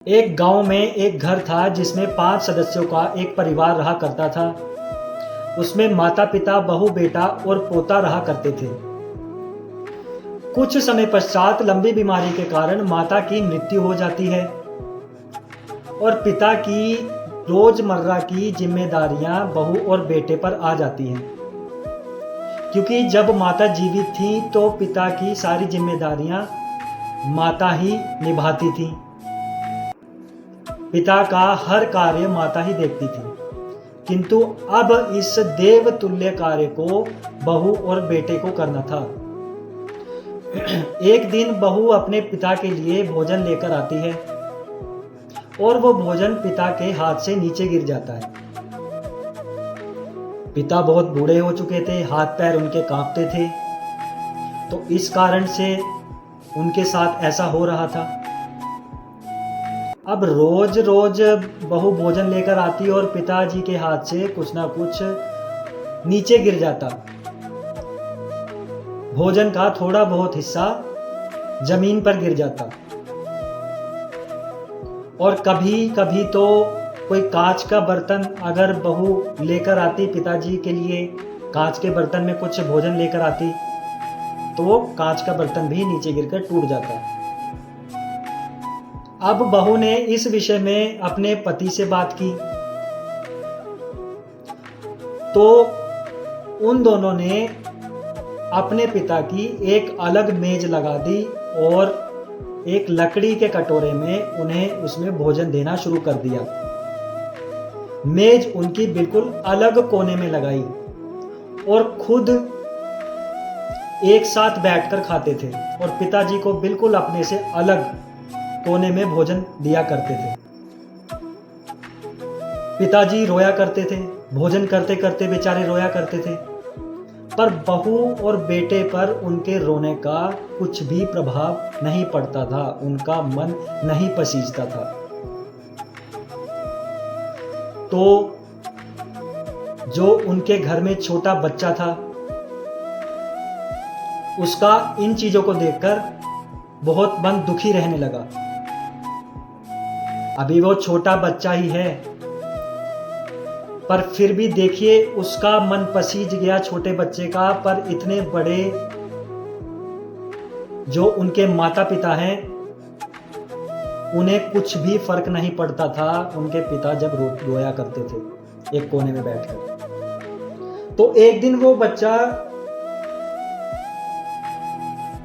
एक गांव में एक घर था जिसमें 5 सदस्यों का एक परिवार रहा करता था। उसमें माता पिता, बहू बेटा और पोता रहा करते थे। कुछ समय पश्चात लंबी बीमारी के कारण माता की मृत्यु हो जाती है और पिता की रोजमर्रा की जिम्मेदारियां बहू और बेटे पर आ जाती हैं। क्योंकि जब माता जीवित थी तो पिता की सारी जिम्मेदारियां माता ही निभाती थी। पिता का हर कार्य माता ही देखती थी, किंतु अब इस देवतुल्य कार्य को बहू और बेटे को करना था। एक दिन बहू अपने पिता के लिए भोजन लेकर आती है और वो भोजन पिता के हाथ से नीचे गिर जाता है। पिता बहुत बूढ़े हो चुके थे, हाथ पैर उनके कांपते थे, तो इस कारण से उनके साथ ऐसा हो रहा था। अब रोज रोज बहू भोजन लेकर आती और पिताजी के हाथ से कुछ ना कुछ नीचे गिर जाता। भोजन का थोड़ा बहुत हिस्सा जमीन पर गिर जाता और कभी कभी तो कोई कांच का बर्तन अगर बहू लेकर आती पिताजी के लिए, कांच के बर्तन में कुछ भोजन लेकर आती, तो वो कांच का बर्तन भी नीचे गिरकर टूट जाता। अब बहू ने इस विषय में अपने पति से बात की तो उन दोनों ने अपने पिता की एक अलग मेज लगा दी और एक लकड़ी के कटोरे में उन्हें उसमें भोजन देना शुरू कर दिया। मेज उनकी बिल्कुल अलग कोने में लगाई और खुद एक साथ बैठकर खाते थे और पिताजी को बिल्कुल अपने से अलग कोने में भोजन दिया करते थे। पिताजी रोया करते थे, भोजन करते करते बेचारे रोया करते थे, पर बहू और बेटे पर उनके रोने का कुछ भी प्रभाव नहीं पड़ता था, उनका मन नहीं पसीजता था। तो जो उनके घर में छोटा बच्चा था, उसका इन चीजों को देखकर बहुत मन दुखी रहने लगा। अभी वो छोटा बच्चा ही है, पर फिर भी देखिए उसका मन पसीज गया छोटे बच्चे का, पर इतने बड़े जो उनके माता पिता हैं उन्हें कुछ भी फर्क नहीं पड़ता था उनके पिता जब रोया करते थे एक कोने में बैठकर। तो एक दिन वो बच्चा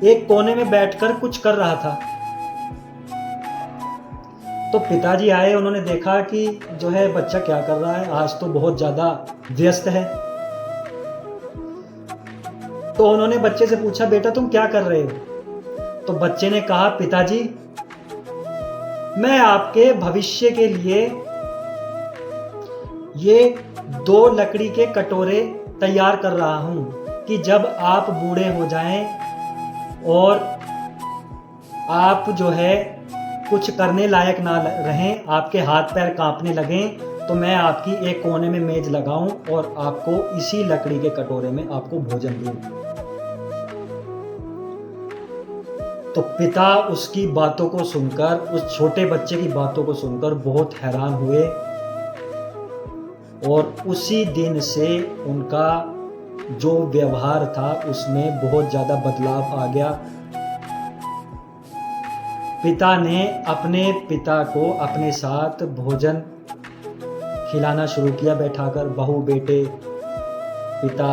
एक कोने में बैठकर कुछ कर रहा था, तो पिताजी आए, उन्होंने देखा कि जो है बच्चा क्या कर रहा है, आज तो बहुत ज्यादा व्यस्त है। तो उन्होंने बच्चे से पूछा, बेटा तुम क्या कर रहे हो? तो बच्चे ने कहा, पिताजी मैं आपके भविष्य के लिए ये 2 लकड़ी के कटोरे तैयार कर रहा हूं कि जब आप बूढ़े हो जाएं और आप जो है कुछ करने लायक ना रहें, आपके हाथ पैर कांपने लगें, तो मैं आपकी एक कोने में मेज लगाऊं और आपको इसी लकड़ी के कटोरे में आपको भोजन दूं। तो पिता उसकी बातों को सुनकर, उस छोटे बच्चे की बातों को सुनकर बहुत हैरान हुए और उसी दिन से उनका जो व्यवहार था उसमें बहुत ज्यादा बदलाव आ गया। पिता ने अपने पिता को अपने साथ भोजन खिलाना शुरू किया बैठाकर। बहू बेटे, पिता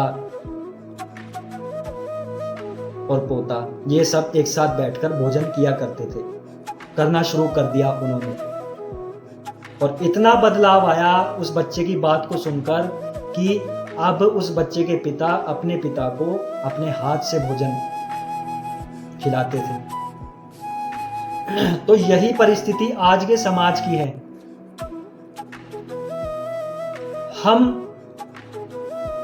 और पोता, ये सब एक साथ बैठकर भोजन किया करते थे, करना शुरू कर दिया उन्होंने। और इतना बदलाव आया उस बच्चे की बात को सुनकर कि अब उस बच्चे के पिता अपने पिता को अपने हाथ से भोजन खिलाते थे। तो यही परिस्थिति आज के समाज की है। हम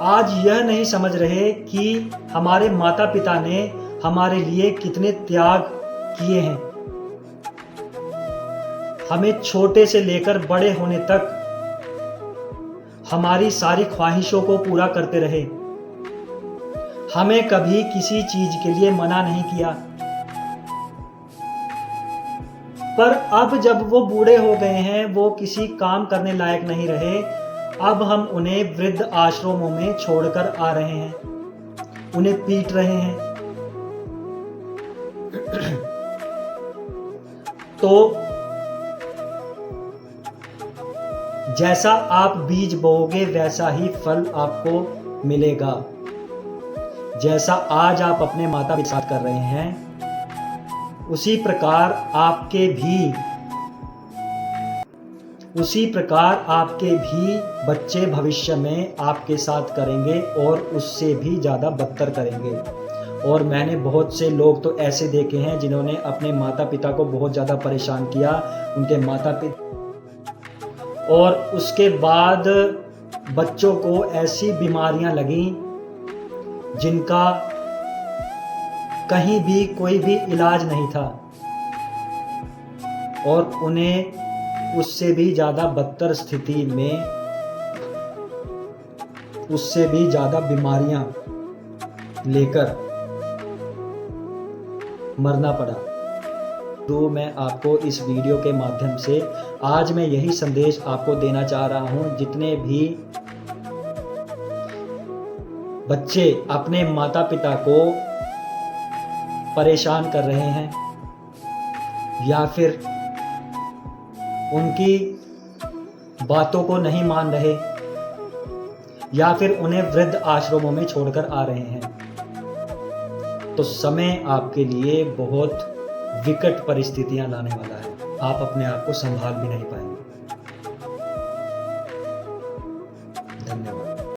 आज यह नहीं समझ रहे कि हमारे माता पिता ने हमारे लिए कितने त्याग किए हैं। हमें छोटे से लेकर बड़े होने तक हमारी सारी ख्वाहिशों को पूरा करते रहे। हमें कभी किसी चीज के लिए मना नहीं किया। पर अब जब वो बूढ़े हो गए हैं, वो किसी काम करने लायक नहीं रहे, अब हम उन्हें वृद्ध आश्रमों में छोड़कर आ रहे हैं, उन्हें पीट रहे हैं। तो जैसा आप बीज बोओगे वैसा ही फल आपको मिलेगा। जैसा आज आप अपने माता पिता के साथ कर रहे हैं, उसी प्रकार आपके भी बच्चे भविष्य में आपके साथ करेंगे और उससे भी ज़्यादा बदतर करेंगे। और मैंने बहुत से लोग तो ऐसे देखे हैं जिन्होंने अपने माता पिता को बहुत ज़्यादा परेशान किया, उनके माता पिता, और उसके बाद बच्चों को ऐसी बीमारियां लगीं जिनका कहीं भी कोई भी इलाज नहीं था, और उन्हें उससे भी ज़्यादा बदतर स्थिति में, उससे भी ज़्यादा बीमारियां लेकर मरना पड़ा। तो मैं आपको इस वीडियो के माध्यम से आज मैं यही संदेश आपको देना चाह रहा हूं, जितने भी बच्चे अपने माता पिता को परेशान कर रहे हैं या फिर उनकी बातों को नहीं मान रहे या फिर उन्हें वृद्ध आश्रमों में छोड़कर आ रहे हैं, तो समय आपके लिए बहुत विकट परिस्थितियां लाने वाला है। आप अपने आप को संभाल भी नहीं पाएंगे।